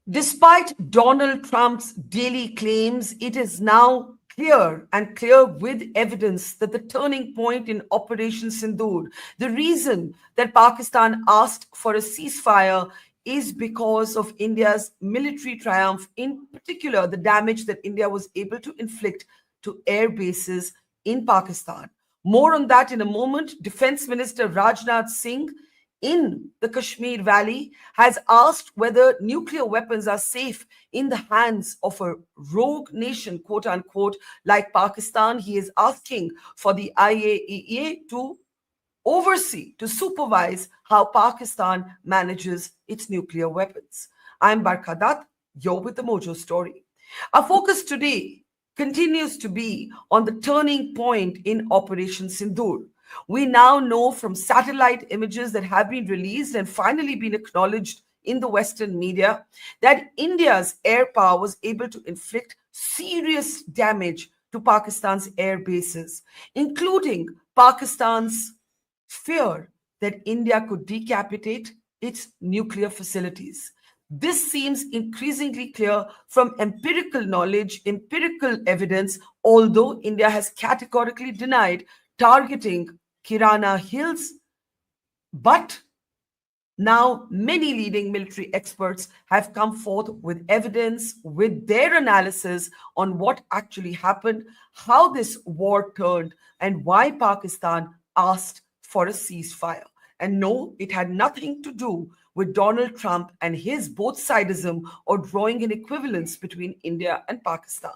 Despite Donald Trump's daily claims, it is now clear with evidence that the turning point in Operation Sindoor, the reason that Pakistan asked for a ceasefire, is because of India's military triumph, in particular, the damage that India was able to inflict to air bases in Pakistan. More on that in a moment. Defense Minister Rajnath Singh in the Kashmir Valley has asked whether nuclear weapons are safe in the hands of a rogue nation, quote unquote, like Pakistan. He is asking for the IAEA to oversee, to supervise how Pakistan manages its nuclear weapons. I'm Barkha, you're with the Mojo Story. Our focus today continues to be on the turning point in Operation Sindoor. We now know from satellite images that have been released and finally been acknowledged in the Western media that India's air power was able to inflict serious damage to Pakistan's air bases, including Pakistan's fear that India could decapitate its nuclear facilities. This seems increasingly clear from empirical knowledge, empirical evidence, although India has categorically denied targeting Kirana Hills. But now many leading military experts have come forth with evidence, with their analysis on what actually happened, how this war turned, and why Pakistan asked for a ceasefire. And no, it had nothing to do with Donald Trump and his both sidism or drawing an equivalence between India and Pakistan.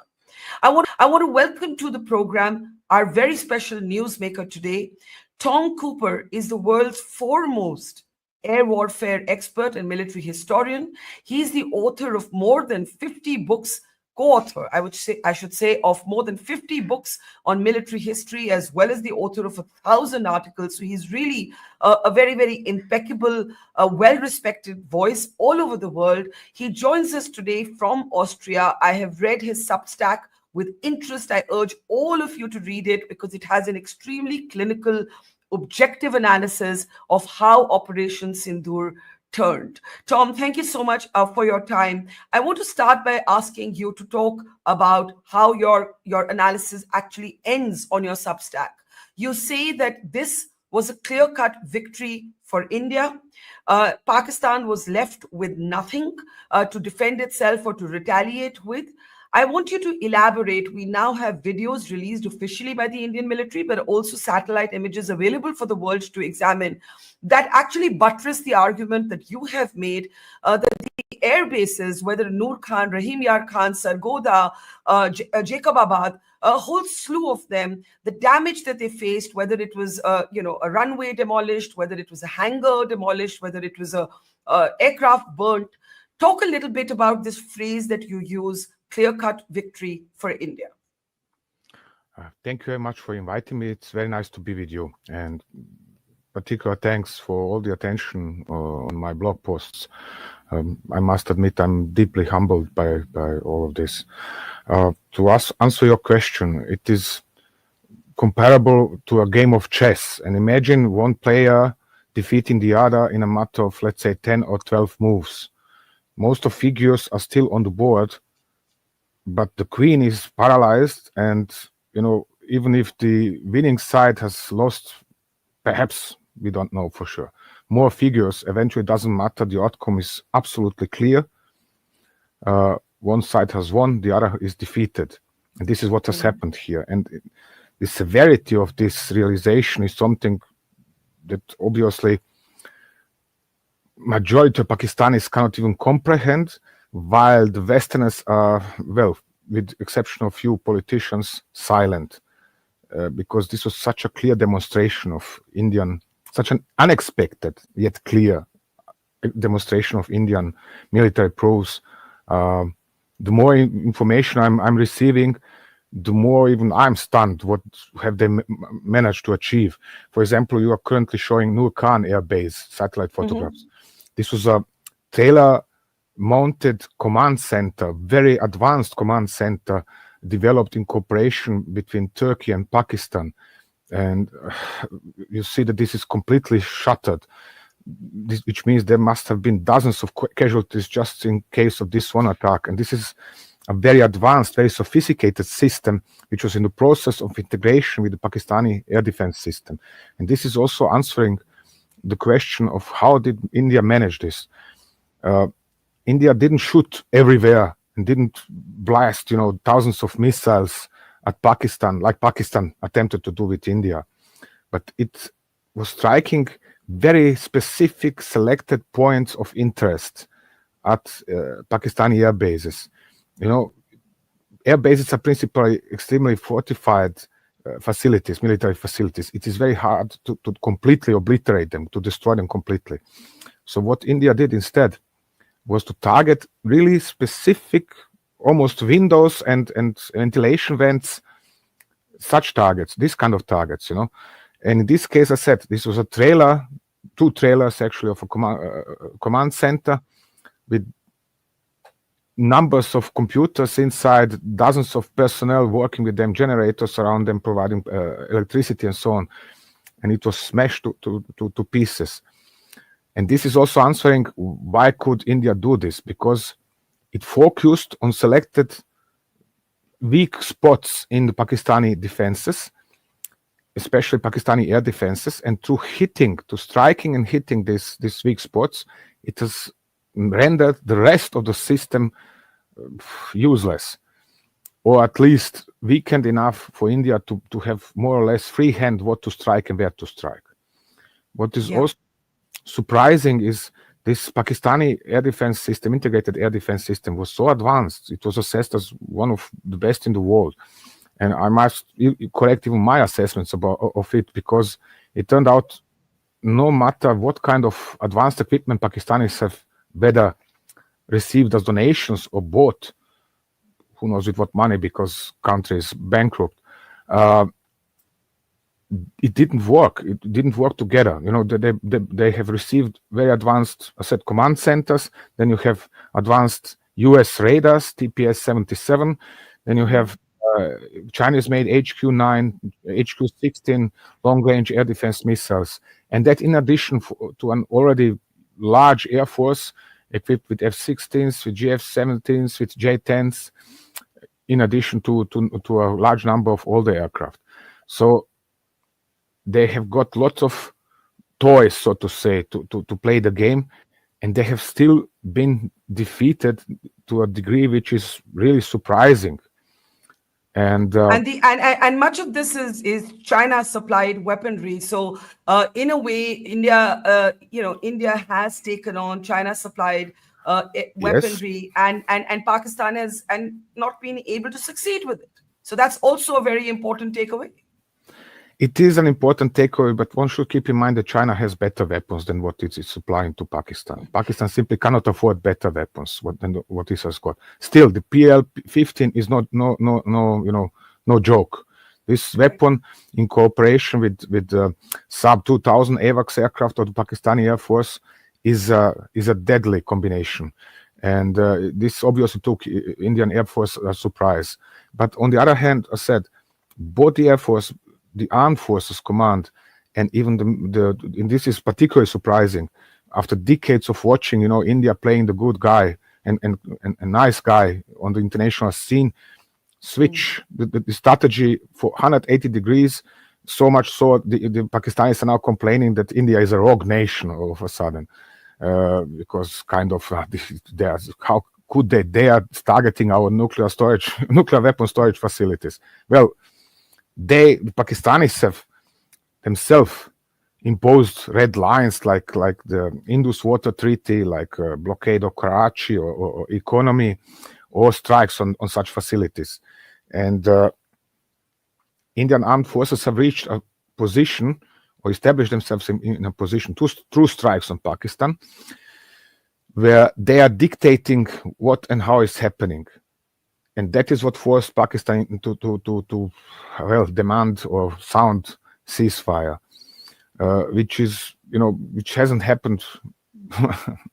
I want to welcome to the program our very special newsmaker today. Tom Cooper is the world's foremost air warfare expert and military historian. He's the author of more than 50 books, co-author, I should say, of more than 50 books on military history, as well as the author of 1,000 articles. So he's really a very, very impeccable, well-respected voice all over the world. He joins us today from Austria. I have read his Substack with interest. I urge all of you to read it because it has an extremely clinical, objective analysis of how Operation Sindoor turned. Tom, thank you so much for your time. I want to start by asking you to talk about how your analysis actually ends on your Substack. You say that this was a clear-cut victory for India. Pakistan was left with nothing to defend itself or to retaliate with. I want you to elaborate. We now have videos released officially by the Indian military, but also satellite images available for the world to examine that actually buttress the argument that you have made that the air bases, whether Noor Khan, Rahim Yar Khan, Sargoda, Jacobabad, a whole slew of them, the damage that they faced, whether it was a runway demolished, whether it was a hangar demolished, whether it was a aircraft burnt. Talk a little bit about this phrase that you use, clear-cut victory for India. Thank you very much for inviting me. It's very nice to be with you. And particular thanks for all the attention on my blog posts. I must admit I'm deeply humbled by all of this. To answer your question, it is comparable to a game of chess. And imagine one player defeating the other in a matter of, let's say, 10 or 12 moves. Most of figures are still on the board, but the queen is paralyzed, and even if the winning side has lost, perhaps, we don't know for sure, more figures, eventually doesn't matter. The outcome is absolutely clear. One side has won, the other is defeated, and this is what has happened here. And the severity of this realization is something that obviously majority of Pakistanis cannot even comprehend, while the Westerners are, well, with exception of few politicians, silent, because this was such a clear demonstration of such an unexpected yet clear demonstration of Indian military prowess. The more information I'm receiving, the more even I'm stunned what have they managed to achieve. For example, you are currently showing Noor Khan Air Base satellite photographs. This was a trailer-mounted command center, very advanced command center, developed in cooperation between Turkey and Pakistan. And you see that this is completely shuttered. which means there must have been dozens of casualties just in case of this one attack. And this is a very advanced, very sophisticated system, which was in the process of integration with the Pakistani air defense system. And this is also answering the question of how did India manage this? India didn't shoot everywhere and didn't blast, thousands of missiles at Pakistan, like Pakistan attempted to do with India. But it was striking very specific selected points of interest at Pakistani air bases. Air bases are principally extremely fortified facilities, military facilities. It is very hard to completely obliterate them, to destroy them completely. So what India did instead was to target really specific, almost windows and ventilation vents, such targets, this kind of targets, And in this case, I said, this was a trailer, 2 trailers actually of a command center with numbers of computers inside, dozens of personnel working with them, generators around them, providing electricity and so on. And it was smashed to pieces. And this is also answering why could India do this? Because it focused on selected weak spots in the Pakistani defenses, especially Pakistani air defenses, and through striking and hitting these weak spots, it has rendered the rest of the system useless, or at least weakened enough for India to have more or less free hand what to strike and where to strike. What is also surprising is this Pakistani air defense system, integrated air defense system, was so advanced. It was assessed as one of the best in the world. And I must correct even my assessments of it, because it turned out no matter what kind of advanced equipment Pakistanis have whether received as donations or bought, who knows with what money, because country is bankrupt, it didn't work. It didn't work together. They have received very advanced, I said, command centers. Then you have advanced US radars, TPS-77. Then you have Chinese-made HQ-9, HQ-16 long-range air defense missiles. And that in addition to an already large air force equipped with F-16s, with GF-17s, with J-10s, in addition to a large number of older aircraft. So they have got lots of toys, so to say, to play the game, and they have still been defeated to a degree which is really surprising. And much of this is China supplied weaponry. So in a way, India has taken on China supplied weaponry, yes. and Pakistan has not been able to succeed with it. So that's also a very important takeaway. It is an important takeaway, but one should keep in mind that China has better weapons than what it is supplying to Pakistan. Pakistan simply cannot afford better weapons than what it has got. Still, the PL-15 is no joke. This weapon, in cooperation with Saab 2000 AWACS aircraft of the Pakistani Air Force, is a deadly combination. And this obviously took Indian Air Force a surprise. But on the other hand, I said, both the Air Force, the Armed Forces Command, and even and this is particularly surprising, after decades of watching, India playing the good guy and nice guy on the international scene, switch the strategy for 180 degrees, so much so the Pakistanis are now complaining that India is a rogue nation all of a sudden, because kind of how could they dare targeting our nuclear weapon storage facilities? Well, the Pakistanis have themselves imposed red lines like the Indus Water Treaty, like blockade of Karachi or economy, or strikes on such facilities. And Indian armed forces have reached a position, or established themselves in a position through strikes on Pakistan, where they are dictating what and how is happening. And that is what forced Pakistan to demand or sound ceasefire, which hasn't happened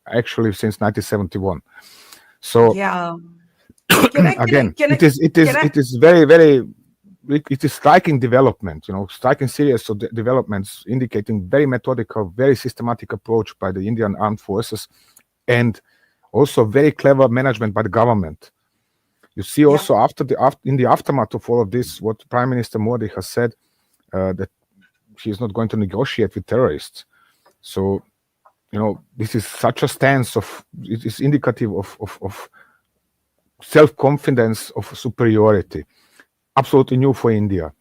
actually since 1971. So yeah, again, it is very, very it is striking development, striking series of developments indicating very methodical, very systematic approach by the Indian armed forces, and also very clever management by the government. You see also in the aftermath of all of this, what Prime Minister Modi has said, that he is not going to negotiate with terrorists. So, this is such a stance it is indicative of self-confidence, of superiority. Absolutely new for India,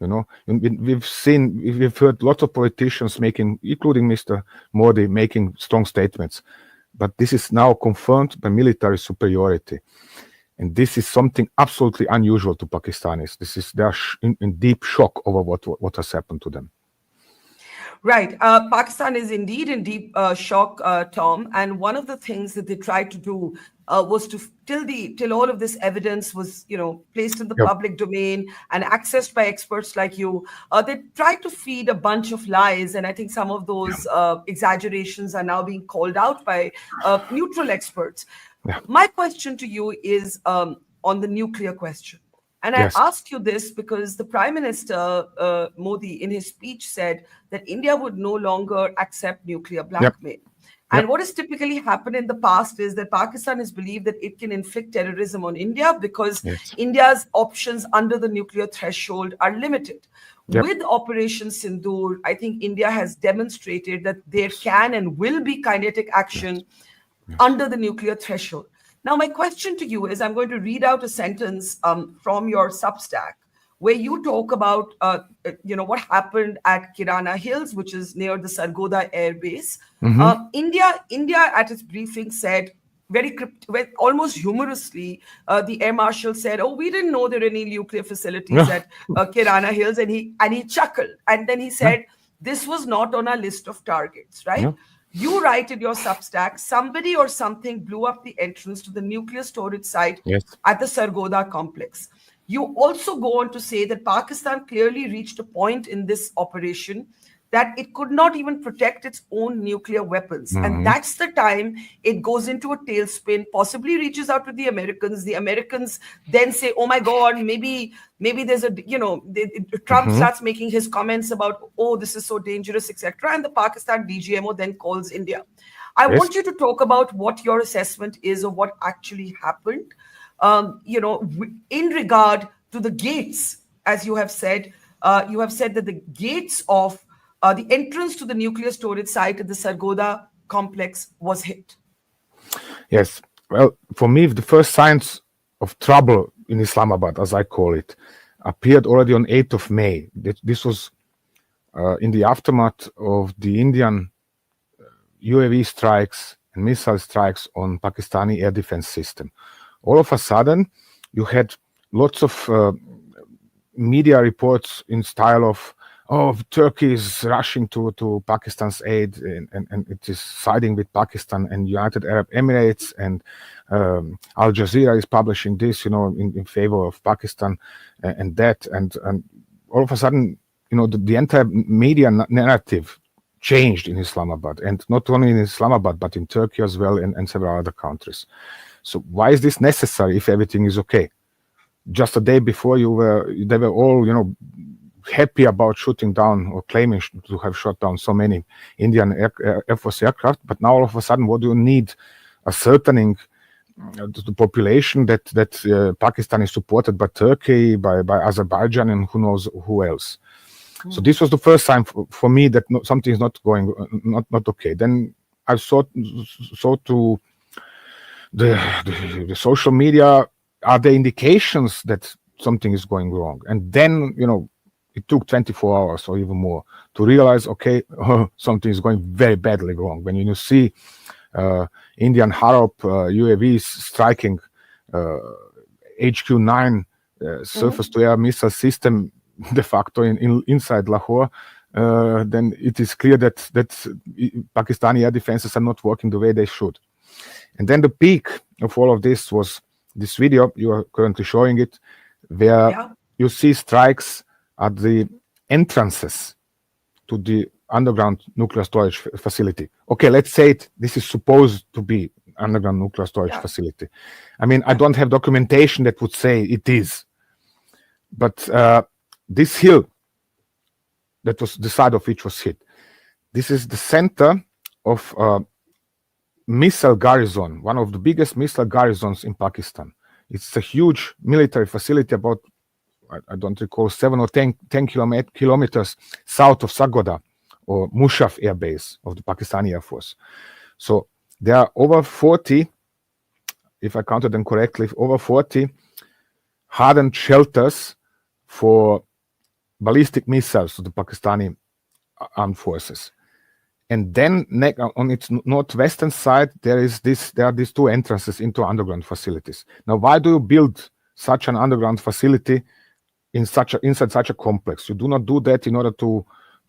we've heard lots of politicians including Mr. Modi, making strong statements, but this is now confirmed by military superiority. And this is something absolutely unusual to Pakistanis. They are in deep shock over what has happened to them. Right. Pakistan is indeed in deep shock, Tom. And one of the things that they tried to do was to, till all of this evidence was, placed in the public domain and accessed by experts like you, they tried to feed a bunch of lies. And I think some of those exaggerations are now being called out by neutral experts. Yeah. My question to you is on the nuclear question. And I ask you this because the Prime Minister, Modi, in his speech said that India would no longer accept nuclear blackmail. And what has typically happened in the past is that Pakistan has believed that it can inflict terrorism on India because India's options under the nuclear threshold are limited. With Operation Sindoor, I think India has demonstrated that there can and will be kinetic action under the nuclear threshold. Now, my question to you is, I'm going to read out a sentence from your Substack where you talk about, what happened at Kirana Hills, which is near the Sargodha Air Base. India at its briefing said, almost humorously, the air marshal said, "Oh, we didn't know there are any nuclear facilities at Kirana Hills," and he chuckled, and then he said, "This was not on our list of targets," right? You write in your Substack, somebody or something blew up the entrance to the nuclear storage site at the Sargodha complex. You also go on to say that Pakistan clearly reached a point in this operation that it could not even protect its own nuclear weapons. And that's the time it goes into a tailspin, possibly reaches out to the Americans. The Americans then say, oh my God, maybe there's Trump starts making his comments about, oh, this is so dangerous, etc. And the Pakistan DGMO then calls India. I want you to talk about what your assessment is of what actually happened, in regard to the gates, as you have said. You have said that the gates of the entrance to the nuclear storage site at the Sargodha complex was hit. Yes. Well, for me, the first signs of trouble in Islamabad, as I call it, appeared already on 8th of May. This was in the aftermath of the Indian UAV strikes and missile strikes on Pakistani air defense system. All of a sudden, you had lots of media reports in style of, Turkey is rushing to Pakistan's aid and it is siding with Pakistan and United Arab Emirates, and Al Jazeera is publishing this, in favor of Pakistan and that. And all of a sudden, the entire media narrative changed in Islamabad, and not only in Islamabad, but in Turkey as well and several other countries. So why is this necessary if everything is okay? Just a day before they were all, happy about shooting down or claiming to have shot down so many Indian Air Force aircraft. But now all of a sudden, what do you need? Ascertaining the population that Pakistan is supported by Turkey, by Azerbaijan, and who knows who else. So this was the first sign for me that something is not okay. Then I saw to the social media, are there indications that something is going wrong? And then, it took 24 hours or even more to realize, okay, something is going very badly wrong. When you see Indian Harop UAVs striking HQ-9 surface-to-air missile system de facto inside Lahore, then it is clear that Pakistani air defenses are not working the way they should. And then the peak of all of this was this video, you are currently showing it, where you see strikes at the entrances to the underground nuclear storage facility. Okay, let's say this is supposed to be underground nuclear storage facility. I mean, I don't have documentation that would say it is. But this hill that was the side of which was hit. This is the center of missile garrison, one of the biggest missile garrisons in Pakistan. It's a huge military facility, about, I don't recall, 7 or 10 kilometers south of Sargodha, or Mushaf Air Base of the Pakistani Air Force. So there are over 40, if I counted them correctly, over 40 hardened shelters for ballistic missiles to the Pakistani armed forces. And then on its northwestern side, there are these two entrances into underground facilities. Now, why do you build such an underground facility inside such a complex? You do not do that in order to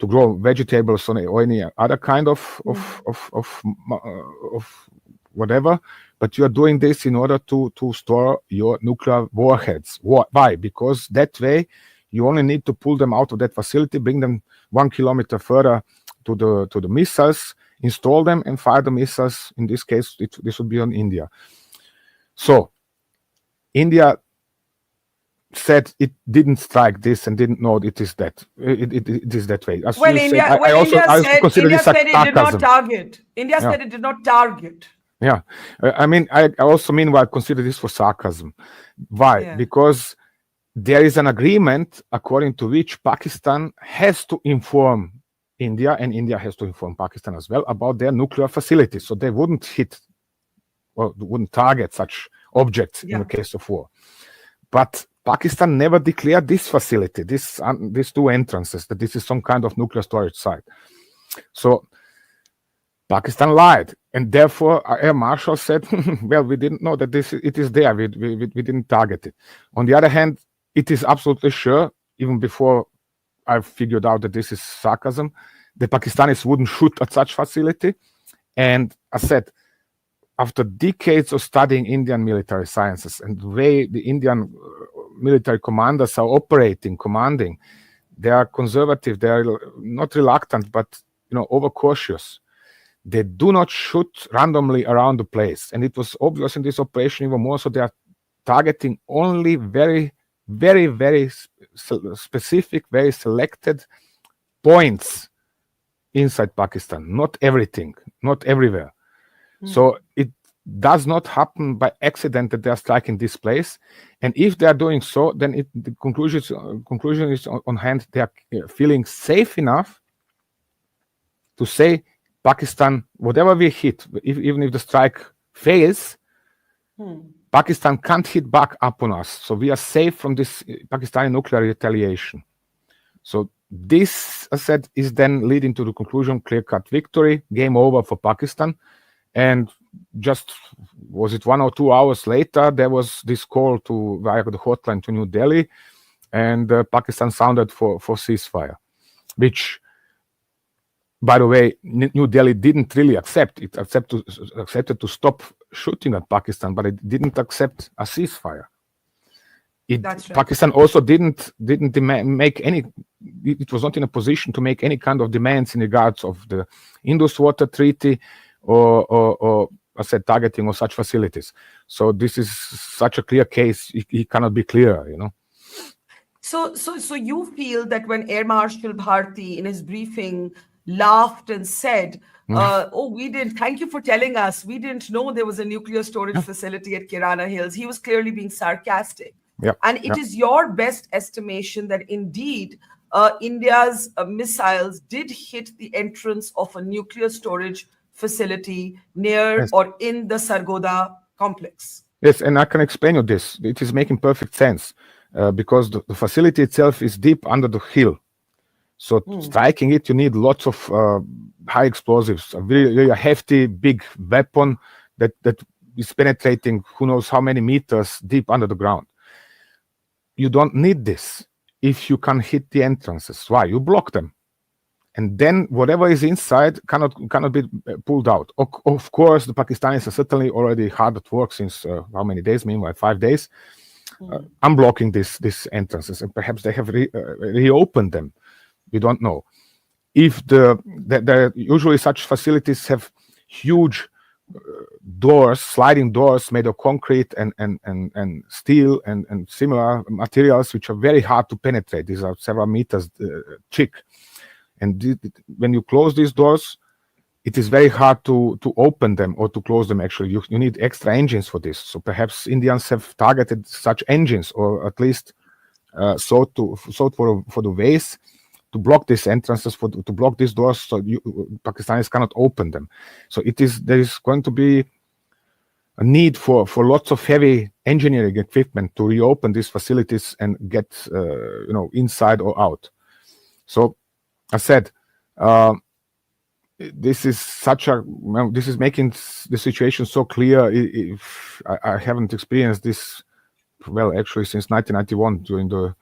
grow vegetables or any other kind of whatever, but you are doing this in order to store your nuclear warheads. Why? Because that way you only need to pull them out of that facility, bring them 1 kilometer further to the missiles, install them, and fire the missiles. In this case, this would be on India. So India said it didn't strike this and didn't know it is that it is that way. As Well, you India, said, I also consider India this said it did not sarcasm. target. India said it did not target. Yeah, I mean, I also meanwhile consider this for sarcasm. Why? Yeah. Because there is an agreement according to which Pakistan has to inform India, and India has to inform Pakistan as well about their nuclear facilities, so they wouldn't hit or wouldn't target such objects in the case of war. But Pakistan never declared this facility, these two entrances, that this is some kind of nuclear storage site. So Pakistan lied, and therefore our Air Marshal said, well, we didn't know that it is there, we didn't target it. On the other hand, it is absolutely sure, even before I figured out that this is sarcasm, the Pakistanis wouldn't shoot at such facility. And I said, after decades of studying Indian military sciences and the way the Indian military commanders are commanding, they are conservative, they are not reluctant, but overcautious. They do not shoot randomly around the place. And it was obvious in this operation even more, so they are targeting only very, very, very specific, very selected points inside Pakistan, not everything, not everywhere. So it does not happen by accident that they are striking this place. And if they are doing so, then the conclusion is on hand. They are feeling safe enough to say, Pakistan, whatever we hit, even if the strike fails, Pakistan can't hit back upon us. So we are safe from this Pakistani nuclear retaliation. So this, I said, is then leading to the conclusion, clear-cut victory, game over for Pakistan. And just, was it 1 or 2 hours later, there was this call via the hotline to New Delhi, and Pakistan sounded for ceasefire, which, by the way, New Delhi didn't really accept. It accepted to stop shooting at Pakistan, but it didn't accept a ceasefire. That's right. Pakistan also didn't make any. It was not in a position to make any kind of demands in regards of the Indus Water Treaty or I said targeting of such facilities. So this is such a clear case; it cannot be clearer, So you feel that when Air Marshal Bharti in his briefing laughed and said, we didn't, thank you for telling us, we didn't know there was a nuclear storage facility at Kirana Hills. He was clearly being sarcastic. And it is your best estimation that indeed India's missiles did hit the entrance of a nuclear storage facility near or in the Sargodha complex. Yes, and I can explain you this. It is making perfect sense because the facility itself is deep under the hill. So striking it, you need lots of high explosives, a really hefty, big weapon that is penetrating who knows how many meters deep under the ground. You don't need this if you can hit the entrances. Why? You block them. And then whatever is inside cannot be pulled out. Of course, the Pakistanis are certainly already hard at work since how many days? Meanwhile, 5 days. Unblocking these entrances, and perhaps they have reopened them. We don't know. If usually such facilities have huge doors, sliding doors made of concrete and steel and similar materials, which are very hard to penetrate. These are several meters thick. And when you close these doors, it is very hard to open them or to close them. Actually, you need extra engines for this. So perhaps Indians have targeted such engines, or at least sought for the ways to block these entrances, to block these doors, so Pakistanis cannot open them. So there is going to be a need for lots of heavy engineering equipment to reopen these facilities and get inside or out. So I said, this is making the situation so clear. If I haven't experienced this, well, actually since 1991 during the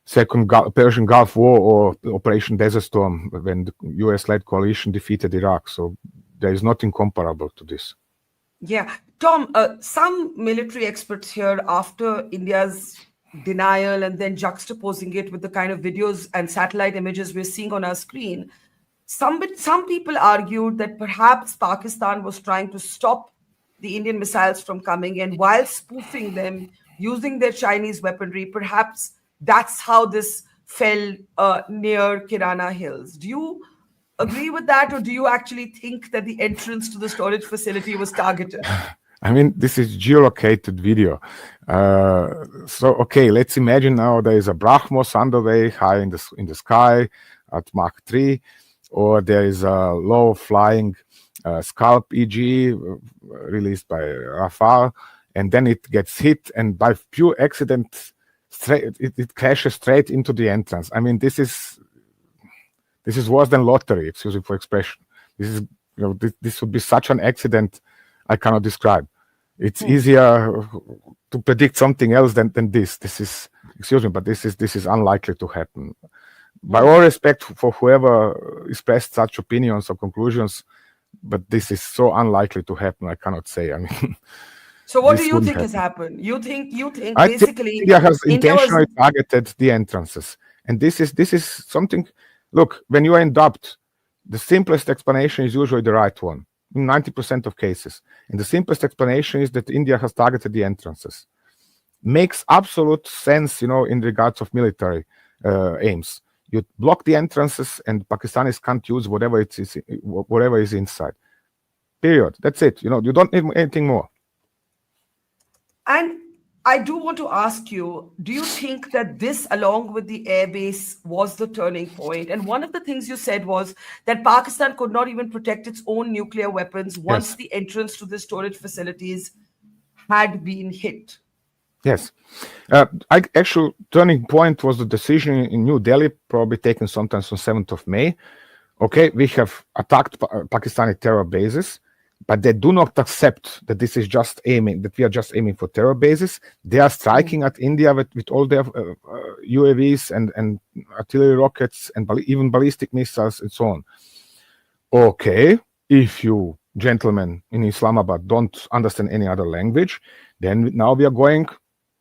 Second Persian Gulf War or Operation Desert Storm, when the US-led coalition defeated Iraq. So there is nothing comparable to this. Yeah. Tom, some military experts here, after India's denial and then juxtaposing it with the kind of videos and satellite images we're seeing on our screen, some people argued that perhaps Pakistan was trying to stop the Indian missiles from coming in while spoofing them, using their Chinese weaponry. Perhaps that's how this fell near Kirana Hills. Do you agree with that, or do you actually think that the entrance to the storage facility was targeted? I mean, this is geolocated video. So, okay, let's imagine now there is a Brahmos underway high in the sky at Mach 3, or there is a low-flying Scalp EG released by Rafale, and then it gets hit, and by pure accident, it crashes straight into the entrance. I mean, this is worse than lottery, excuse me for expression. This would be such an accident I cannot describe. It's easier to predict something else than this. This is, excuse me, but this is unlikely to happen. By all respect for whoever expressed such opinions or conclusions, but this is so unlikely to happen. I cannot say. I mean, so what do you think has happened? You think I basically think India has intentionally targeted the entrances, and this is something. Look, when you are in doubt, the simplest explanation is usually the right one in 90% of cases, and the simplest explanation is that India has targeted the entrances. Makes absolute sense, in regards of military aims. You block the entrances, and Pakistanis can't use whatever is inside. Period. That's it. You don't need anything more. And I do want to ask you, do you think that this, along with the airbase, was the turning point? And one of the things you said was that Pakistan could not even protect its own nuclear weapons once the entrance to the storage facilities had been hit. Yes. Actual turning point was the decision in New Delhi, probably taken sometime on 7th of May. Okay, we have attacked Pakistani terror bases, but they do not accept that that we are just aiming for terror bases. They are striking at India with all their UAVs and artillery rockets and even ballistic missiles and so on. Okay, if you gentlemen in Islamabad don't understand any other language, then now we are going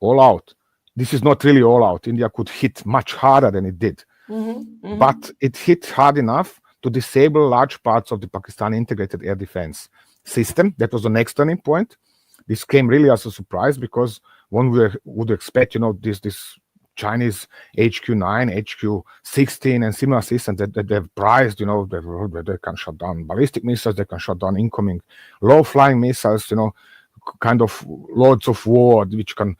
all out. This is not really all out. India could hit much harder than it did. But it hit hard enough to disable large parts of the Pakistani integrated air defense system. That was the next turning point. This came really as a surprise because one would expect, this Chinese HQ-9, HQ-16 and similar systems that they've prized, they can shut down ballistic missiles, they can shut down incoming low-flying missiles, kind of lords of war which can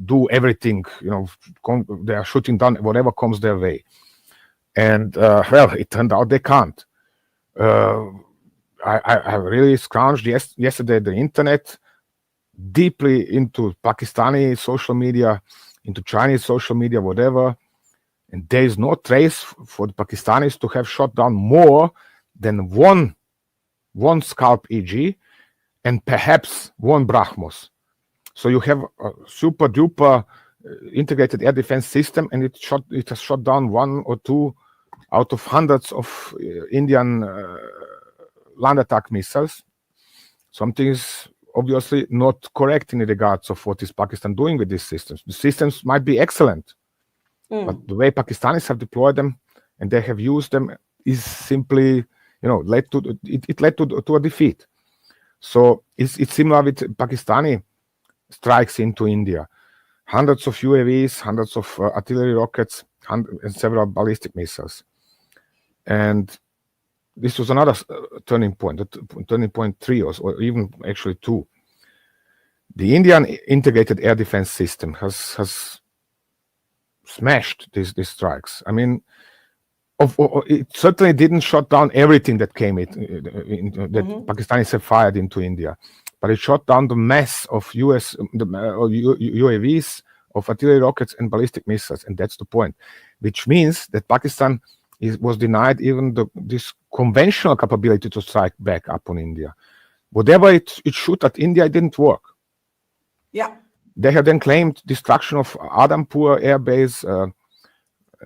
do everything. They are shooting down whatever comes their way. And it turned out they can't. I really scrounged yesterday the internet, deeply into Pakistani social media, into Chinese social media, whatever, and there is no trace for the Pakistanis to have shot down more than one Scalp EG and perhaps one Brahmos. So you have a super duper integrated air defense system, and it has shot down one or two out of hundreds of Indian land attack missiles. Something is obviously not correct in regards of what is Pakistan doing with these systems. The systems might be excellent, but the way Pakistanis have deployed them and they have used them is simply, led to a defeat. So it's similar with Pakistani strikes into India. Hundreds of UAVs, hundreds of artillery rockets, and several ballistic missiles. And this was another turning point, turning point 3 or even actually 2. The Indian integrated air defense system has smashed these strikes. I mean, it certainly didn't shut down everything that came that Pakistanis have fired into India, but it shot down the mass of UAVs, of artillery rockets and ballistic missiles, and that's the point. Which means that Pakistan was denied even this conventional capability to strike back upon India. Whatever it shoot at India, it didn't work. Yeah. They have then claimed destruction of Adampur air base. And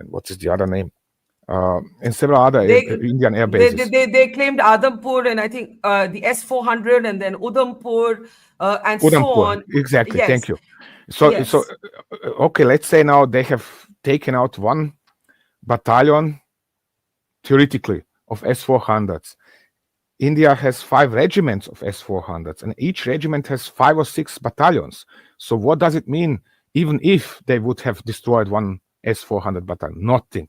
what is the other name? And several other Indian air bases. They claimed Adampur and I think the S-400 and then Udhampur and so on. Exactly. Yes. Thank you. So okay, let's say now they have taken out 1 battalion, theoretically, of S-400s. India has 5 regiments of S-400s, and each regiment has 5 or 6 battalions. So what does it mean, even if they would have destroyed 1 S-400 battalion? Nothing.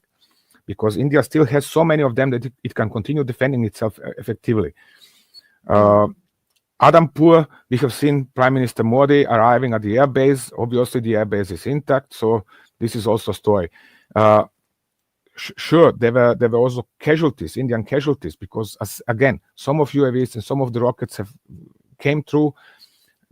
Because India still has so many of them that it can continue defending itself effectively. Adampur, we have seen Prime Minister Modi arriving at the airbase. Obviously, the airbase is intact, so this is also a story. Sure, there were also casualties, Indian casualties, because again, some of UAVs and some of the rockets came through,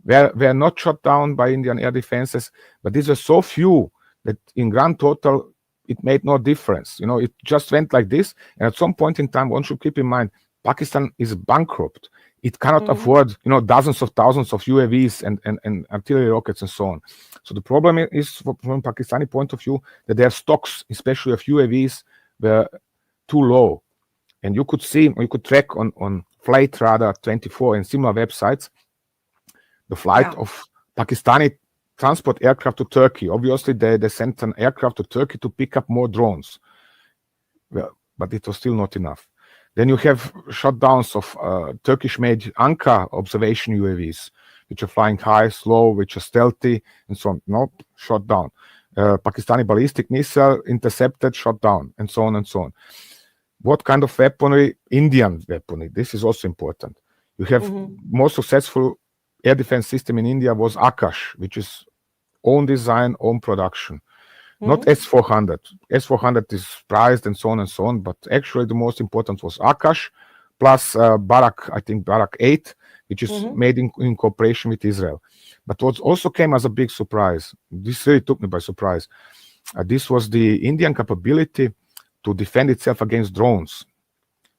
were not shot down by Indian air defenses, but these are so few that in grand total, it made no difference. It just went like this. And at some point in time, one should keep in mind, Pakistan is bankrupt. It cannot afford, dozens of thousands of UAVs and artillery rockets and so on. So the problem is, from a Pakistani point of view, that their stocks, especially of UAVs, were too low. And you could track on Flight Radar 24 and similar websites, the flight of Pakistani transport aircraft to Turkey. Obviously, they sent an aircraft to Turkey to pick up more drones. Well, but it was still not enough. Then you have shutdowns of Turkish-made Anka observation UAVs, which are flying high, slow, which are stealthy, and so on. Nope, shot down. Pakistani ballistic missile intercepted, shot down, and so on and so on. What kind of weaponry? Indian weaponry. This is also important. You have most successful air defense system in India was Akash, which is own design, own production. Not S-400. S-400 is prized and so on, but actually the most important was Akash, plus Barak 8, which is made in cooperation with Israel. But what also came as a big surprise, this really took me by surprise, this was the Indian capability to defend itself against drones.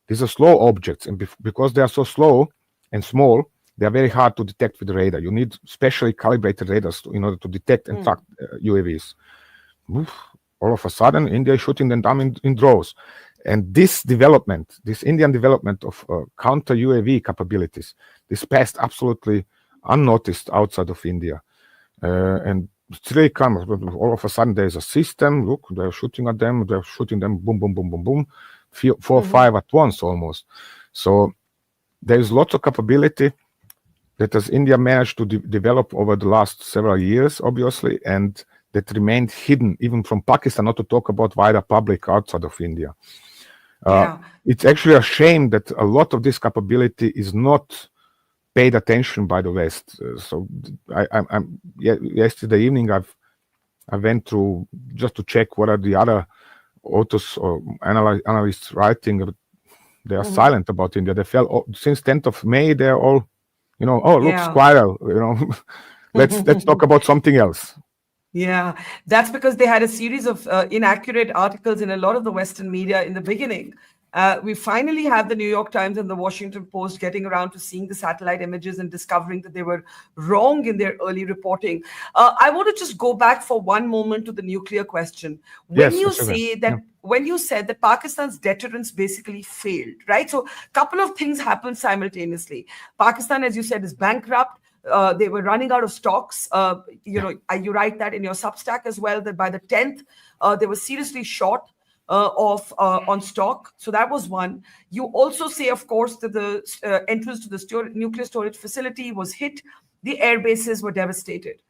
These are slow objects, and because they are so slow and small, they are very hard to detect with the radar. You need specially calibrated radars in order to detect and track UAVs. All of a sudden, India is shooting them down in droves. And this Indian development of counter UAV capabilities, this passed absolutely unnoticed outside of India. And it's really comes. All of a sudden, there's a system. Look, they're shooting at them. They're shooting them. Boom, boom, boom, boom, boom. 4 or 5 at once almost. So there's lots of capability that has India managed to develop over the last several years, obviously, and that remained hidden even from Pakistan, not to talk about wider public outside of India. It's actually a shame that a lot of this capability is not paid attention by the West. So yesterday evening, I went through just to check what are the other authors or analysts writing. They are silent about India. They felt since 10th of May, they're all, look, squirrel, let's talk about something else. Yeah, that's because they had a series of inaccurate articles in a lot of the Western media in the beginning. We finally have the New York Times and the Washington Post getting around to seeing the satellite images and discovering that they were wrong in their early reporting. I want to just go back for one moment to the nuclear question. When you said that Pakistan's deterrence basically failed, right? So a couple of things happened simultaneously. Pakistan, as you said, is bankrupt. They were running out of stocks. You write that in your Substack as well, that by the 10th, they were seriously short. on stock. So that was one. You also say, of course, that the entrance to the nuclear storage facility was hit. The air bases were devastated.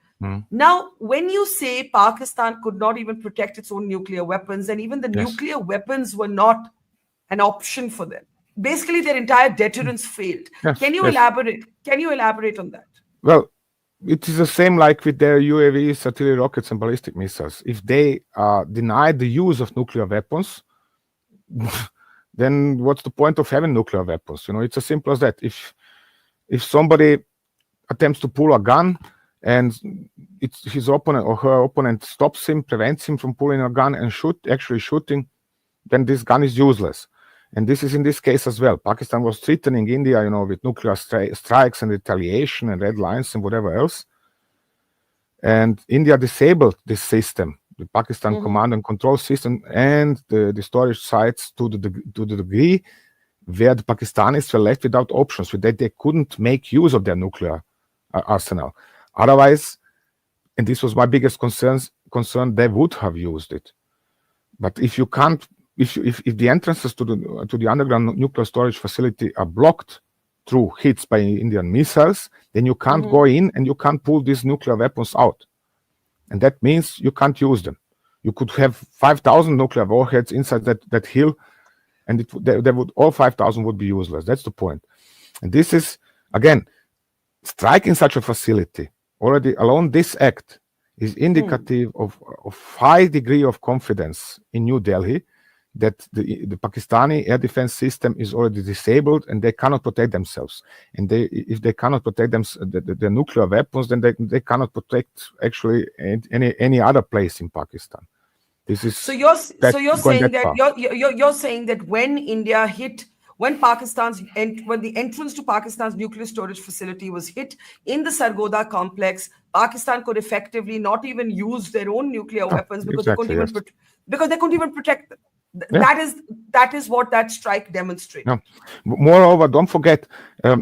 Now, when you say Pakistan could not even protect its own nuclear weapons, and even the nuclear weapons were not an option for them, basically their entire deterrence failed. Can you elaborate? Can you elaborate on that? Well, it is the same like with their UAVs, artillery rockets, and ballistic missiles. If they deny the use of nuclear weapons, then what's the point of having nuclear weapons? It's as simple as that. If somebody attempts to pull a gun and his opponent or her opponent stops him, prevents him from pulling a gun and actually shooting, then this gun is useless. And this is in this case as well. Pakistan was threatening India, with nuclear strikes and retaliation and red lines and whatever else. And India disabled this system, the Pakistan command and control system, and the storage sites to the degree where the Pakistanis were left without options, that they couldn't make use of their nuclear arsenal. Otherwise, and this was my biggest concern, they would have used it. But if you can't, if the entrances to the underground nuclear storage facility are blocked through hits by Indian missiles, then you can't go in and you can't pull these nuclear weapons out. And that means you can't use them. You could have 5,000 nuclear warheads inside that hill, and all 5,000 would be useless. That's the point. And this is, again, striking such a facility. Already alone this act is indicative of high degree of confidence in New Delhi that the Pakistani air defense system is already disabled and they cannot protect themselves. And if they cannot protect their nuclear weapons, then they cannot protect actually any other place in Pakistan. This is you're saying that when India hit, when the entrance to Pakistan's nuclear storage facility was hit in the Sargodha complex, Pakistan could effectively not even use their own nuclear weapons because they couldn't even protect them. That is what that strike demonstrates. No. Moreover, don't forget,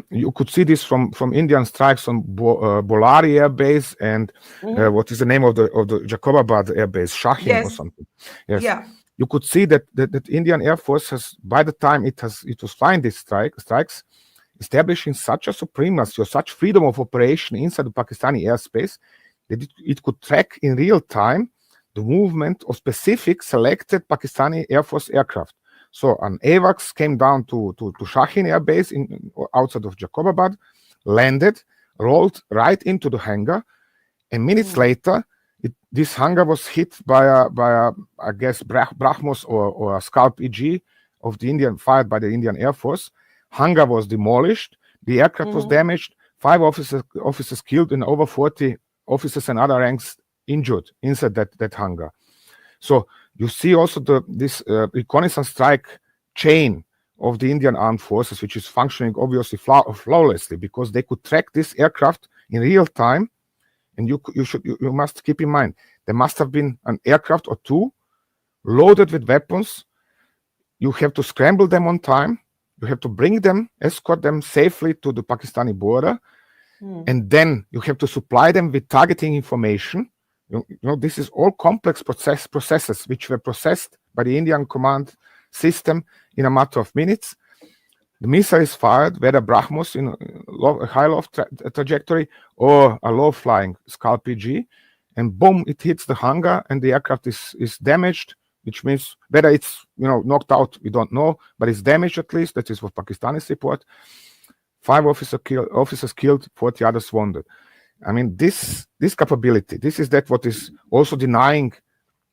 you could see this from Indian strikes on Bolari Air Base and what is the name of the Jacobabad Air Base, Shahin or something. Yes. Yeah. You could see that Indian Air Force has, by the time it was flying these strikes, establishing such a supremacy or such freedom of operation inside the Pakistani airspace that it could track in real time the movement of specific selected Pakistani Air Force aircraft. So an AWACS came down to Shahin Air Base outside of Jacobabad, landed, rolled right into the hangar, and minutes later, this hangar was hit by a I guess Brahmos or a Scalp EG fired by the Indian Air Force. Hangar was demolished, the aircraft was damaged, 5 officers killed, and over 40 officers and other ranks injured inside that hangar. So you see also this reconnaissance strike chain of the Indian Armed Forces, which is functioning obviously flawlessly because they could track this aircraft in real time. And you must keep in mind, there must have been an aircraft or two loaded with weapons. You have to scramble them on time. You have to bring them, escort them safely to the Pakistani border. And then you have to supply them with targeting information. This is all complex processes which were processed by the Indian command system in a matter of minutes. The missile is fired, whether Brahmos in a high loft trajectory or a low flying Scalp PG, and boom, it hits the hangar and the aircraft is damaged, which means whether it's knocked out, we don't know, but it's damaged at least. That is what Pakistanis report. 5 officers killed, 40 others wounded. I mean, this capability, this is what is also denying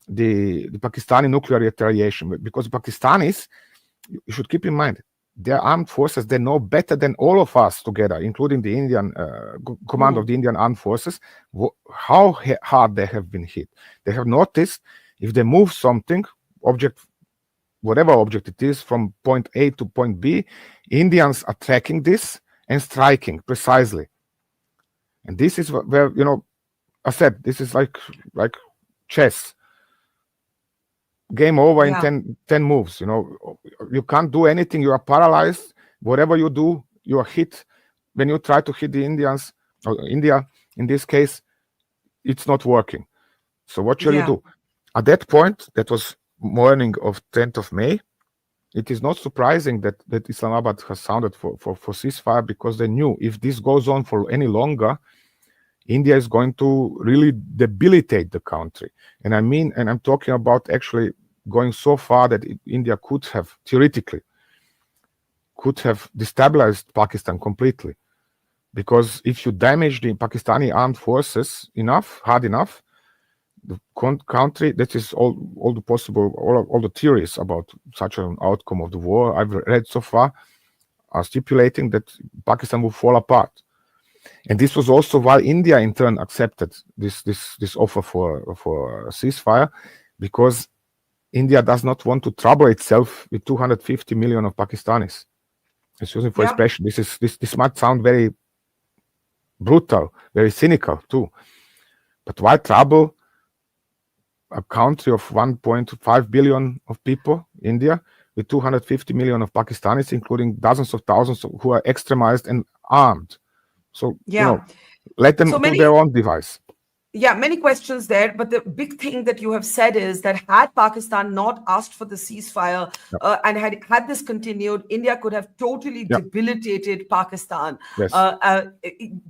the Pakistani nuclear retaliation, because Pakistanis, you should keep in mind, their armed forces, they know better than all of us together, including the Indian command of the Indian armed forces, how hard they have been hit. They have noticed if they move something, whatever object it is, from point A to point B, Indians are tracking this and striking precisely. And this is where, I said, this is like chess. Game over in 10 moves. You can't do anything. You are paralyzed. Whatever you do, you are hit. When you try to hit the Indians, or India, in this case, it's not working. So what shall you do? At that point, that was morning of 10th of May, it is not surprising that Islamabad has sounded for ceasefire, because they knew if this goes on for any longer, India is going to really debilitate the country. And I'm talking about actually going so far that India could have, theoretically, destabilized Pakistan completely. Because if you damage the Pakistani armed forces hard enough, the country, that is all the possible, all the theories about such an outcome of the war I've read so far are stipulating that Pakistan will fall apart. And this was also why India in turn accepted this offer for a ceasefire, because India does not want to trouble itself with 250 million of Pakistanis. Excuse me for expression. This might sound very brutal, very cynical too. But why trouble a country of 1.5 billion of people, India, with 250 million of Pakistanis, including dozens of thousands who are extremized and armed? So, let them do their own device. Yeah, many questions there. But the big thing that you have said is that had Pakistan not asked for the ceasefire and had this continued, India could have totally debilitated Pakistan,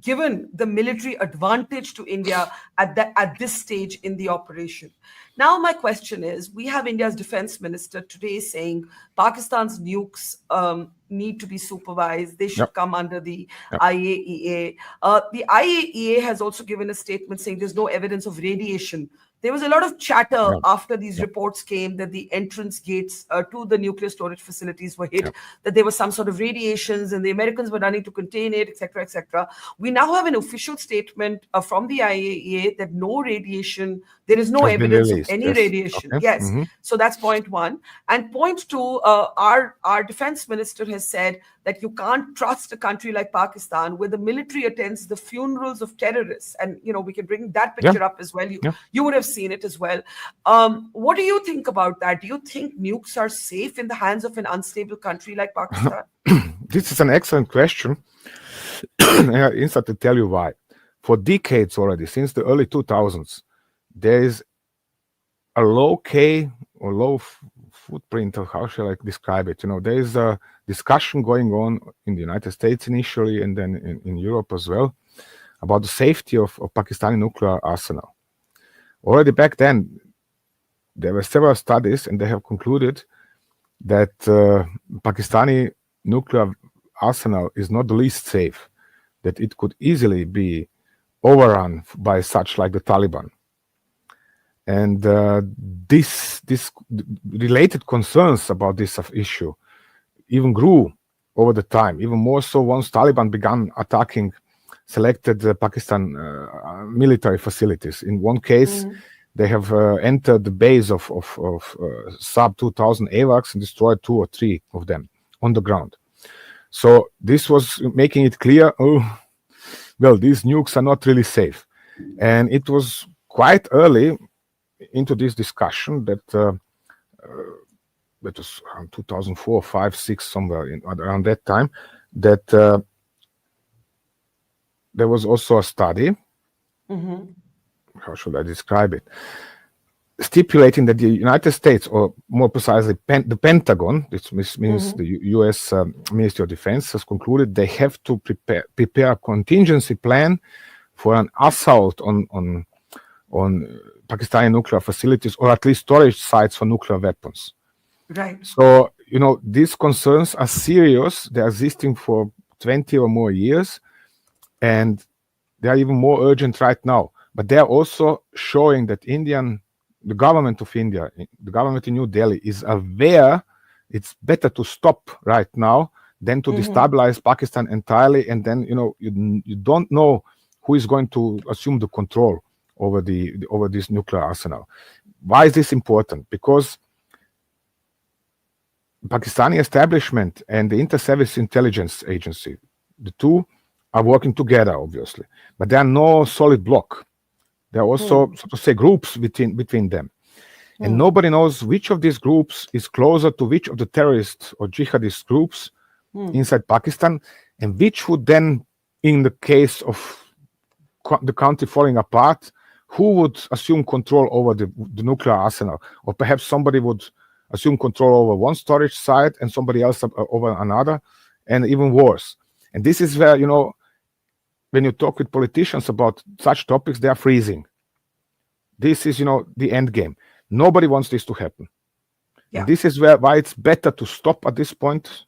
given the military advantage to India at this stage in the operation. Now, my question is, we have India's defense minister today saying Pakistan's nukes need to be supervised. They should come under the IAEA. The IAEA has also given a statement saying there's no evidence of radiation. There was a lot of chatter after these reports came that the entrance gates to the nuclear storage facilities were hit, that there was some sort of radiations and the Americans were running to contain it, etc., etc. We now have an official statement from the IAEA that no radiation, there is no evidence of any radiation. Yes. So that's point one. And point two, our defense minister has said that you can't trust a country like Pakistan where the military attends the funerals of terrorists. And, we can bring that picture up as well. You would have seen it as well. What do you think about that? Do you think nukes are safe in the hands of an unstable country like Pakistan? This is an excellent question. I instantly tell you why. For decades already, since the early 2000s, there is a low K or low footprint, or how shall I describe it? There is a discussion going on in the United States initially, and then in Europe as well, about the safety of Pakistani nuclear arsenal. Already back then, there were several studies, and they have concluded that Pakistani nuclear arsenal is not the least safe, that it could easily be overrun by such like the Taliban. And this related concerns about this issue even grew over the time, even more so once Taliban began attacking selected Pakistan military facilities. In one case, they have entered the base of sub 2000 AWACS and destroyed 2 or 3 of them on the ground. So this was making it clear, these nukes are not really safe. And it was quite early into this discussion that was around 2004, 5, 6, somewhere around that time, that there was also a study, how should I describe it, stipulating that the United States, or more precisely the Pentagon, which means the US Ministry of Defense, has concluded they have to prepare a contingency plan for an assault on Pakistani nuclear facilities, or at least storage sites for nuclear weapons. Right. So, these concerns are serious. They're existing for 20 or more years, and they are even more urgent right now. But they are also showing that the government of India, the government in New Delhi, is aware it's better to stop right now than to destabilize Pakistan entirely. And then, you don't know who is going to assume the control over this nuclear arsenal. Why is this important? Because Pakistani establishment and the Inter-Service Intelligence Agency, the two are working together, obviously, but there are no solid bloc. There are also, so to say, groups between them. And nobody knows which of these groups is closer to which of the terrorist or jihadist groups inside Pakistan, and which would then, in the case of the country falling apart, who would assume control over the nuclear arsenal? Or perhaps somebody would assume control over one storage site and somebody else over another, and even worse. And this is where, when you talk with politicians about such topics, they are freezing. This is, the end game. Nobody wants this to happen. Yeah. And this is why it's better to stop at this point,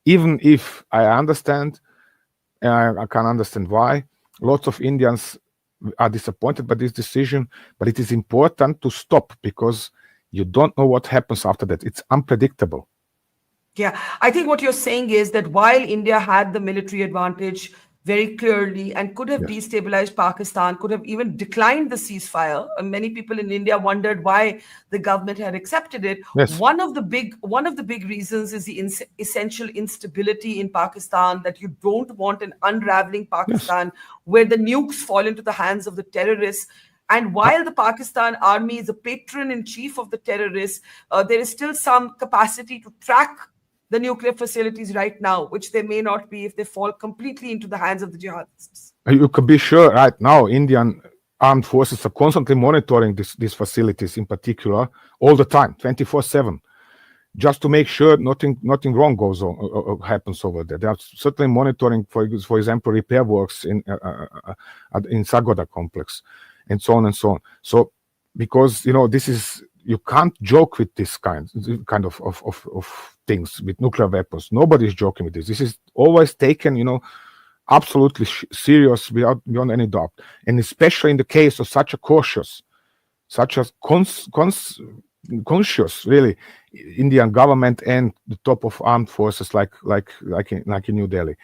even if I understand, and I can understand why. Lots of Indians are disappointed by this decision, but it is important to stop because you don't know what happens after that. It's unpredictable. Yeah, I think what you're saying is that while India had the military advantage very clearly and could have destabilized Pakistan, could have even declined the ceasefire, and many people in India wondered why the government had accepted it. Yes. One of the big reasons is the essential instability in Pakistan, that you don't want an unraveling Pakistan where the nukes fall into the hands of the terrorists. And while the Pakistan army is a patron-in-chief of the terrorists, there is still some capacity to track the nuclear facilities right now, which they may not be if they fall completely into the hands of the jihadists. You could be sure right now Indian armed forces are constantly monitoring these facilities in particular all the time, 24/7, just to make sure nothing wrong goes on or happens over there. They are certainly monitoring, for example, repair works in Sargodha complex, and so on and so on. So, because this is, you can't joke with this kind of things with nuclear weapons. Nobody's joking with this. This is always taken, absolutely serious beyond any doubt. And especially in the case of such a conscious, really, Indian government and the top of armed forces like in New Delhi,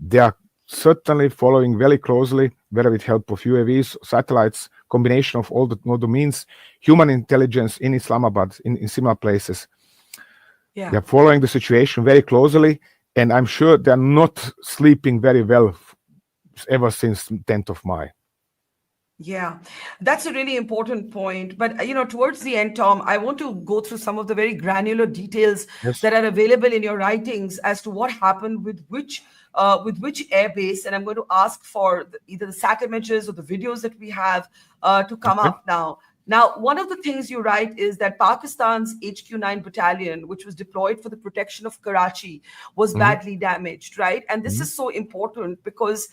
they are certainly following very closely, whether with help of UAVs, satellites, combination of all the means, human intelligence in Islamabad, in similar places. Yeah. They're following the situation very closely, and I'm sure they're not sleeping very well ever since 10th of May. Yeah, that's a really important point. But, towards the end, Tom, I want to go through some of the very granular details that are available in your writings as to what happened with which airbase. And I'm going to ask for either the sat images or the videos that we have to come up now. Now, one of the things you write is that Pakistan's HQ-9 battalion, which was deployed for the protection of Karachi, was badly damaged, right? And this is so important because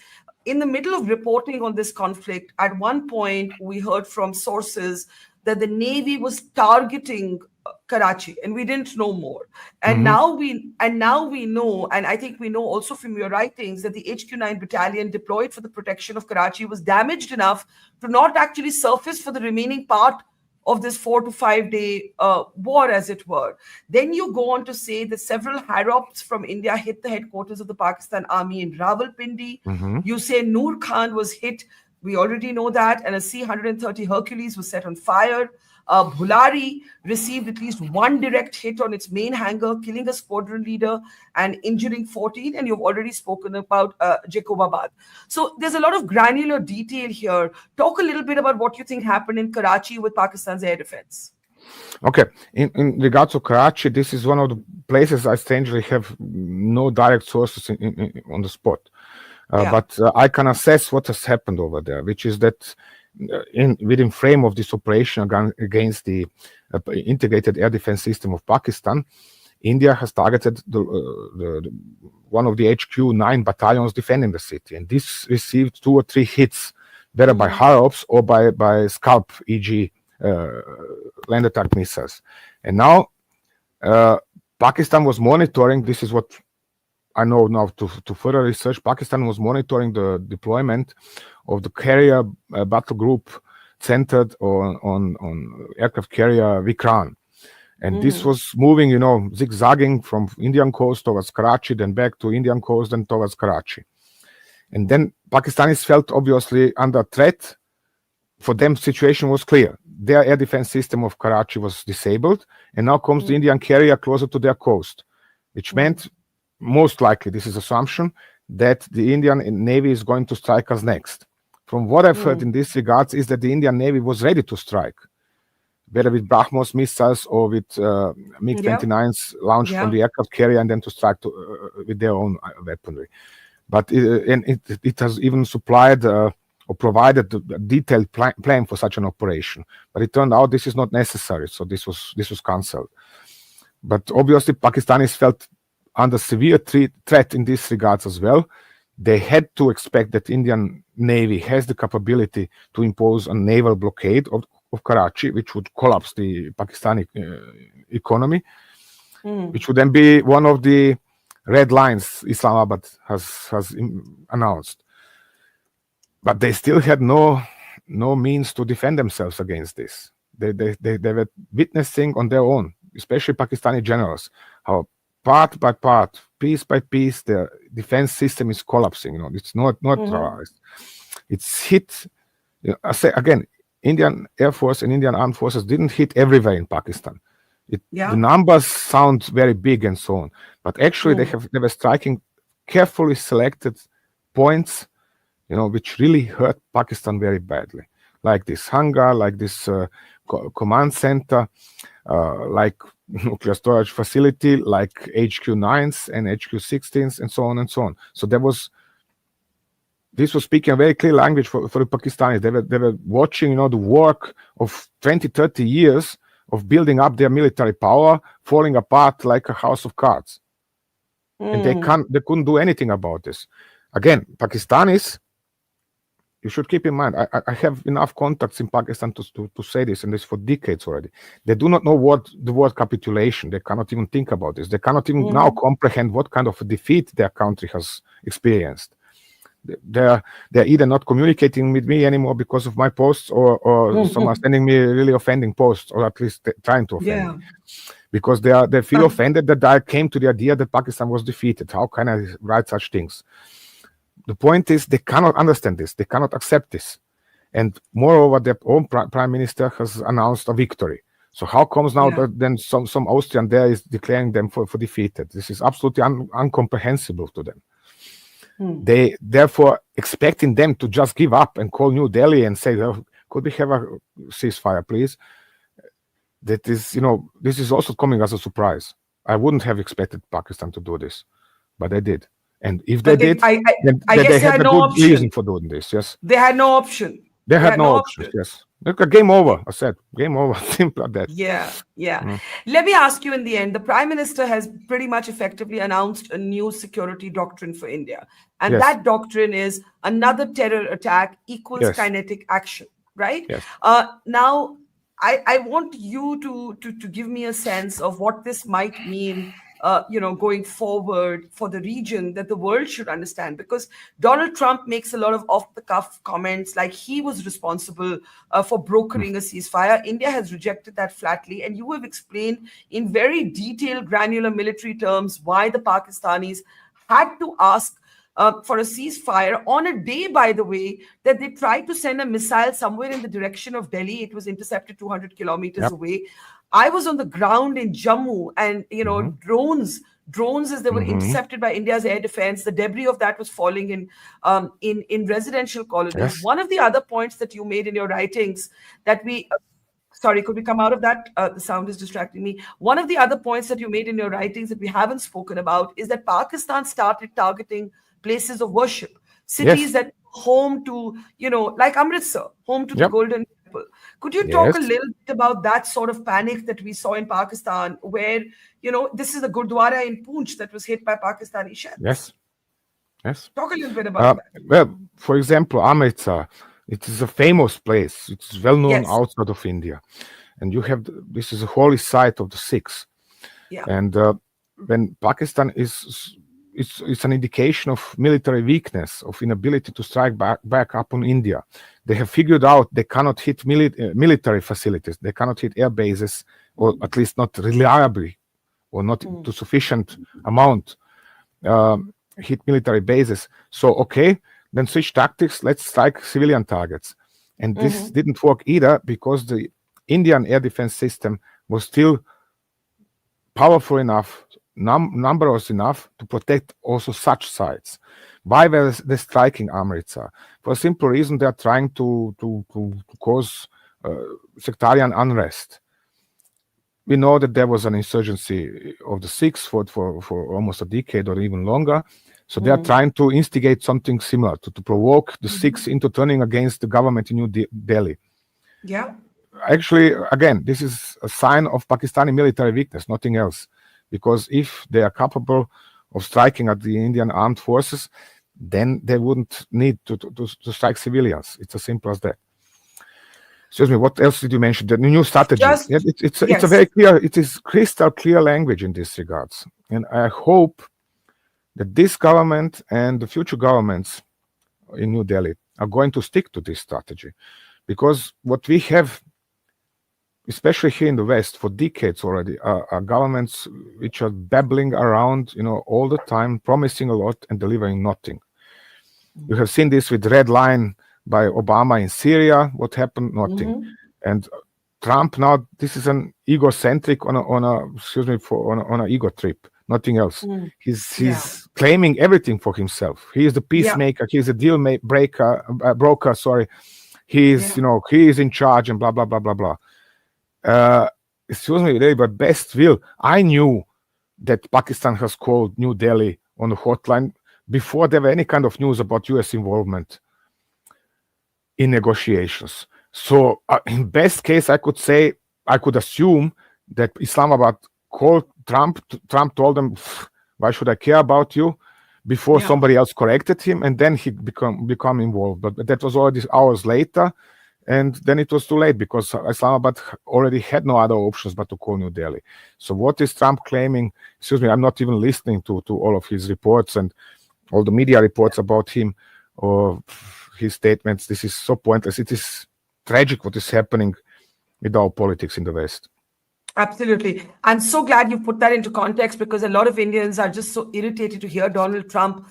in the middle of reporting on this conflict, at one point, we heard from sources that the Navy was targeting Karachi, and we didn't know more. And now we know, and I think we know also from your writings, that the HQ-9 battalion deployed for the protection of Karachi was damaged enough to not actually surface for the remaining part of this 4 to 5 day war, as it were. Then you go on to say that several Harrops from India hit the headquarters of the Pakistan army in Rawalpindi. You say Noor Khan was hit. We already know that. And a C-130 Hercules was set on fire. Bhulari received at least one direct hit on its main hangar, killing a squadron leader and injuring 14. And you've already spoken about Jacobabad. So there's a lot of granular detail here. Talk a little bit about what you think happened in Karachi with Pakistan's air defense. Okay, in regards to Karachi, this is one of the places I strangely have no direct sources on the spot. But I can assess what has happened over there, which is that within frame of this operation against the integrated air defense system of Pakistan, India has targeted one of the HQ-9 battalions defending the city, and this received 2 or 3 hits, whether by Harrops or by Scalp, e.g. Land attack missiles. And now Pakistan was monitoring, this is what I know now to further research, Pakistan was monitoring the deployment of the carrier battle group centered on aircraft carrier Vikran. And this was moving, zigzagging from Indian coast towards Karachi, then back to Indian coast, then towards Karachi. And then Pakistanis felt obviously under threat. For them, situation was clear. Their air defense system of Karachi was disabled, and now comes the Indian carrier closer to their coast, which meant, most likely, this is assumption, that the Indian Navy is going to strike us next. From what I've heard in this regards is that the Indian Navy was ready to strike, whether with BrahMos missiles or with MiG-29s launched from the aircraft carrier and then to strike with their own weaponry. But it has even supplied or provided a detailed plan for such an operation. But it turned out this is not necessary, so this was cancelled. But obviously, Pakistanis felt under severe threat in this regards as well. They had to expect that Indian Navy has the capability to impose a naval blockade of Karachi, which would collapse the Pakistani economy, which would then be one of the red lines Islamabad has announced. But they still had no means to defend themselves against this. They were witnessing on their own, especially Pakistani generals, how part by part, piece by piece, the defense system is collapsing. It's not neutralized. It's hit. I say again, Indian Air Force and Indian Armed Forces didn't hit everywhere in Pakistan. The numbers sound very big and so on, but actually they were striking carefully selected points, which really hurt Pakistan very badly, like this hangar, like this command center, like nuclear storage facility, like HQ9s and HQ16s, and so on and so on. So this was speaking a very clear language for the Pakistanis. They were watching, the work of 20, 30 years of building up their military power falling apart like a house of cards. And they couldn't do anything about this. Again, Pakistanis, you should keep in mind, I have enough contacts in Pakistan to say this, and this for decades already. They do not know what the word capitulation. They cannot even think about this. They cannot even now comprehend what kind of a defeat their country has experienced. They're either not communicating with me anymore because of my posts, or some are sending me really offending posts, or at least trying to offend me. Because they feel offended that I came to the idea that Pakistan was defeated. How can I write such things? The point is, they cannot understand this. They cannot accept this. And moreover, their own prime minister has announced a victory. So how comes now that then some Austrian there is declaring them for defeated? This is absolutely incomprehensible to them. They therefore expecting them to just give up and call New Delhi and say, could we have a ceasefire, please? That is, this is also coming as a surprise. I wouldn't have expected Pakistan to do this, but they did. And if they did, I then guess they had a no good option. reason for doing this. Yes, They had no option. they had no option. Yes, look, game over. I said game over. Simple as that. Yeah. Let me ask you in the end, the Prime Minister has pretty much effectively announced a new security doctrine for India. And that doctrine is another terror attack equals kinetic action, right? Yes. Now, I want you to give me a sense of what this might mean, going forward for the region, that the world should understand, because Donald Trump makes a lot of off-the-cuff comments like he was responsible for brokering a ceasefire. India has rejected that flatly, and you have explained in very detailed, granular military terms why the Pakistanis had to ask for a ceasefire on a day, by the way, that they tried to send a missile somewhere in the direction of Delhi. It was intercepted 200 kilometers away. I was on the ground in Jammu, and drones as they were intercepted by India's air defense. The debris of that was falling in residential colonies. Yes. One of the other points that you made in your writings that we sorry, could we come out of that? The sound is distracting me. One of the other points that you made in your writings that we haven't spoken about is that Pakistan started targeting places of worship, cities that home to, like Amritsar, home to the Golden Temple. Could you talk a little bit about that sort of panic that we saw in Pakistan, where, this is the Gurdwara in Poonch that was hit by Pakistani shells? Yes. Talk a little bit about that. Well, for example, Amritsar, it is a famous place. It's well known outside of India. And this is a holy site of the Sikhs. Yeah. And when Pakistan it's an indication of military weakness, of inability to strike back up on India. They have figured out they cannot hit military facilities. They cannot hit air bases, or at least not reliably, or not to sufficient amount hit military bases. So, then switch tactics. Let's strike civilian targets. And this didn't work either, because the Indian air defense system was still powerful enough, numerous enough to protect also such sites. Why were they striking Amritsar? For a simple reason, they are trying to cause sectarian unrest. We know that there was an insurgency of the Sikhs for almost a decade or even longer. So they are trying to instigate something similar, to provoke the Sikhs into turning against the government in New Delhi. Yeah. Actually, again, this is a sign of Pakistani military weakness, nothing else. Because if they are capable of striking at the Indian armed forces, then they wouldn't need to strike civilians. It's as simple as that. Excuse me, what else did you mention? The new strategy. It's a very clear, it is crystal clear language in this regards. And I hope that this government and the future governments in New Delhi are going to stick to this strategy. Because what we have, especially here in the West, for decades already, are governments which are babbling around, all the time, promising a lot and delivering nothing. You have seen this with Red Line by Obama in Syria. What happened? Nothing. And Trump now, this is an egocentric on an ego trip. Nothing else. He's claiming everything for himself. He is the peacemaker. He is a deal broker. Sorry. He is, he is in charge and blah blah blah blah blah. Excuse me, really, but best will. I knew that Pakistan has called New Delhi on the hotline before there were any kind of news about U.S. involvement in negotiations. So, in best case, I could assume that Islamabad called Trump. Trump told them, "Why should I care about you?" Before somebody else corrected him, and then he become involved. But that was already hours later, and then it was too late because Islamabad already had no other options but to call New Delhi. So what is Trump claiming? Excuse me, I'm not even listening to all of his reports and all the media reports about him or his statements. This is so pointless. It is tragic what is happening with our politics in the West. Absolutely. I'm so glad you put that into context because a lot of Indians are just so irritated to hear Donald Trump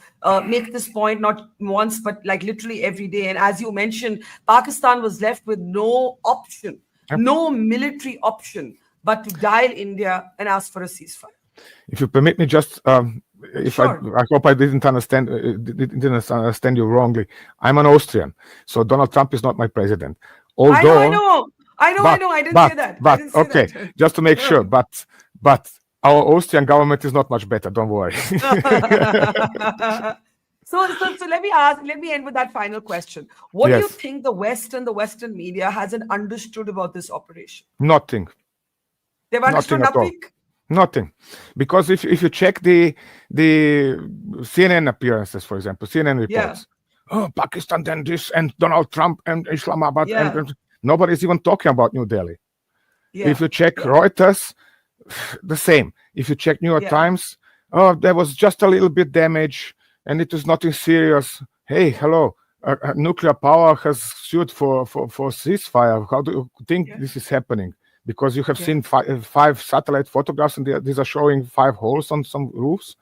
make this point, not once, but like literally every day. And as you mentioned, Pakistan was left with no option, no military option, but to dial India and ask for a ceasefire. If you permit me, just Sure. I hope I didn't understand you wrongly. I'm an Austrian, so Donald Trump is not my president. Although I know. I didn't say that. But okay, just to make sure. But our Austrian government is not much better. Don't worry. So let me end with that final question. What do you think the West and the Western media hasn't understood about this operation? Nothing. They've understood nothing. Nothing, because if you check the CNN appearances, for example, CNN reports, Pakistan done this and Donald Trump and Islamabad and nobody's even talking about New Delhi. If you check Reuters, the same. If you check New York Times, there was just a little bit damage and it was nothing serious. Hey, hello, nuclear power has sued for ceasefire. How do you think this is happening? Because you have seen five satellite photographs and these are showing 5 holes on some roofs.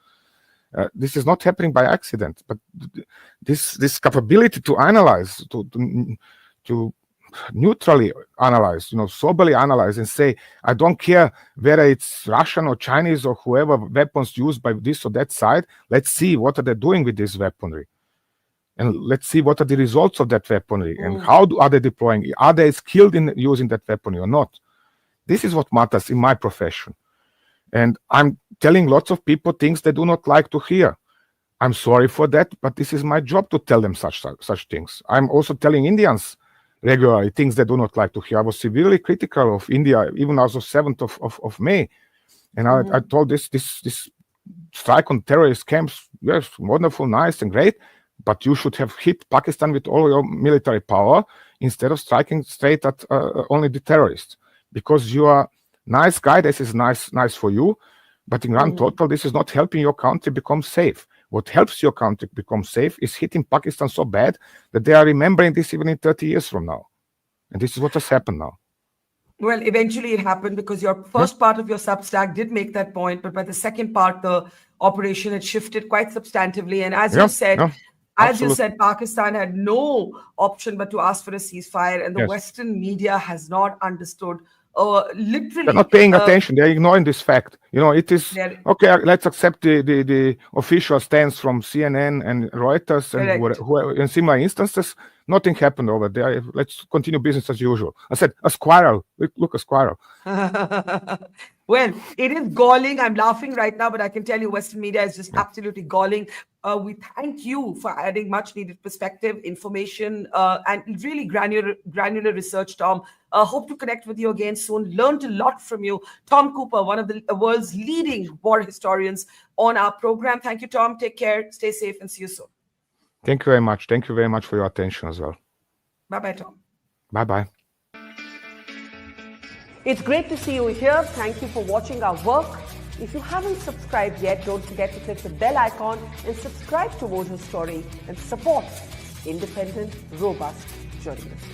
This is not happening by accident, but this capability to analyze, to neutrally analyze, soberly analyze and say, I don't care whether it's Russian or Chinese or whoever weapons used by this or that side. Let's see what are they doing with this weaponry. And let's see what are the results of that weaponry and how are they deploying it. Are they skilled in using that weaponry or not? This is what matters in my profession. And I'm telling lots of people things they do not like to hear. I'm sorry for that, but this is my job to tell them such things. I'm also telling Indians regularly things they do not like to hear. I was severely critical of India, even as of 7th of May. And I told this strike on terrorist camps, yes, wonderful, nice and great, but you should have hit Pakistan with all your military power instead of striking straight at only the terrorists. Because you are nice guy, this is nice for you, but in grand total, this is not helping your country become safe. What helps your country become safe is hitting Pakistan so bad that they are remembering this even in 30 years from now. And this is what has happened now. Well, eventually it happened because your first part of your Substack did make that point, but by the second part, the operation had shifted quite substantively. And as you said, Pakistan had no option but to ask for a ceasefire, and the Western media has not understood. Literally, they're not paying attention. They're ignoring this fact. It is okay. Let's accept the official stance from CNN and Reuters and similar instances. Nothing happened over there. Let's continue business as usual. I said, a squirrel. Look, a squirrel. Well, it is galling. I'm laughing right now, but I can tell you Western media is just absolutely galling. We thank you for adding much needed perspective, information, and really granular research, Tom. Hope to connect with you again soon. Learned a lot from you. Tom Cooper, one of the world's leading war historians on our program. Thank you, Tom. Take care. Stay safe and see you soon. Thank you very much. Thank you very much for your attention as well. Bye-bye, Tom. Bye-bye. It's great to see you here. Thank you for watching our work. If you haven't subscribed yet, don't forget to click the bell icon and subscribe to Mojo Story and support independent, robust journalism.